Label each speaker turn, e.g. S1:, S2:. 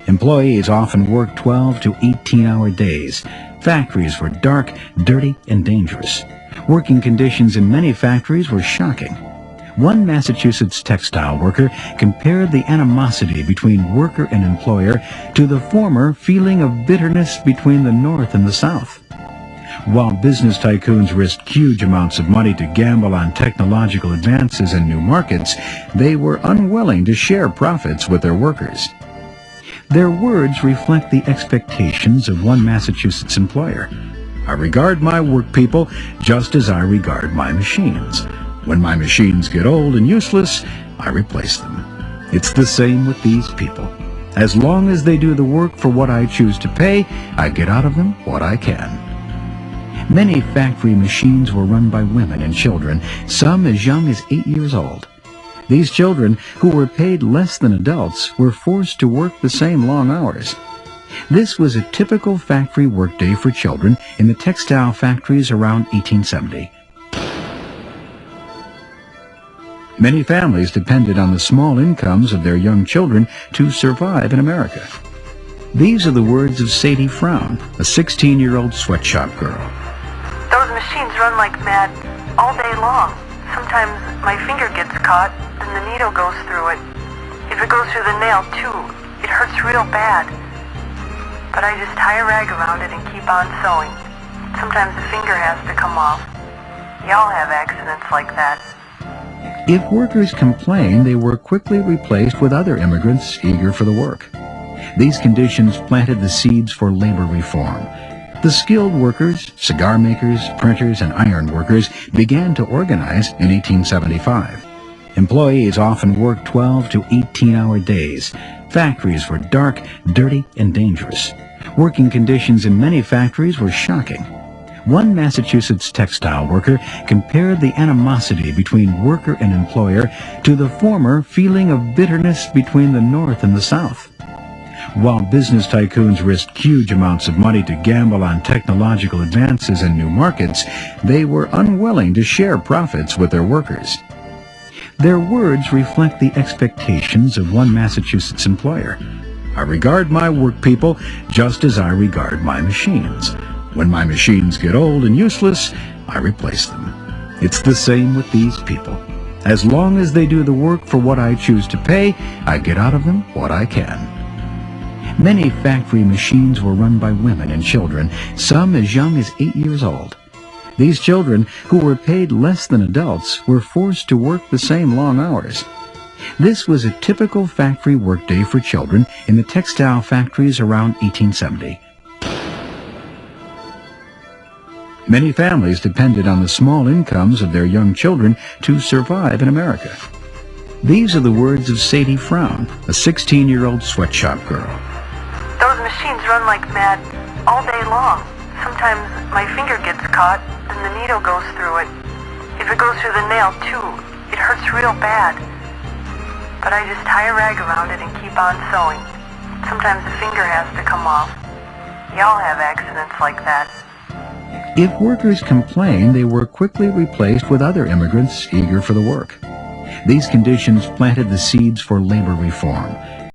S1: Employees often worked 12 to 18-hour days. Factories were dark, dirty, and dangerous. Working conditions in many factories were shocking. One Massachusetts textile worker compared the animosity between worker and employer to the former feeling of bitterness between the North and the South. While business tycoons risked huge amounts of money to gamble on technological advances and new markets, they were unwilling to share profits with their workers. Their words reflect the expectations of one Massachusetts employer. "I regard my work people just as I regard my machines. When my machines get old and useless, I replace them." It's the same with these people. As long as they do the work for what I choose to pay, I get out of them what I can. Many factory machines were run by women and children, some as young as 8 years old. These children, who were paid less than adults, were forced to work the same long hours. This was a typical factory workday for children in the textile factories around 1870. Many families depended on the small incomes of their young children to survive in America. These are the words of Sadie Frown, a 16-year-old sweatshop girl.
S2: "Those machines run like mad all day long. Sometimes my finger gets caught and the needle goes through it. If it goes through the nail too, it hurts real bad. But I just tie a rag around it and keep on sewing. Sometimes the finger has to come off. Y'all have accidents like that."
S1: If workers complained, they were quickly replaced with other immigrants eager for the work. These conditions planted the seeds for labor reform. The skilled workers, cigar makers, printers, and iron workers began to organize in 1875. Employees often worked 12 to 18-hour days. Factories were dark, dirty, and dangerous. Working conditions in many factories were shocking. One Massachusetts textile worker compared the animosity between worker and employer to the former feeling of bitterness between the North and the South. While business tycoons risked huge amounts of money to gamble on technological advances and new markets, they were unwilling to share profits with their workers. Their words reflect the expectations of one Massachusetts employer. "I regard my work people just as I regard my machines. When my machines get old and useless, I replace them." It's the same with these people. As long as they do the work for what I choose to pay, I get out of them what I can. Many factory machines were run by women and children, some as young as 8 years old. These children, who were paid less than adults, were forced to work the same long hours. This was a typical factory workday for children in the textile factories around 1870. Many families depended on the small incomes of their young children to survive in America. These are the words of Sadie Frown, a 16-year-old sweatshop girl.
S2: "Those machines run like mad all day long. Sometimes my finger gets caught and the needle goes through it. If it goes through the nail too, it hurts real bad. But I just tie a rag around it and keep on sewing. Sometimes the finger has to come off. Y'all have accidents like that."
S1: If workers complained, they were quickly replaced with other immigrants eager for the work. These conditions planted the seeds for labor reform.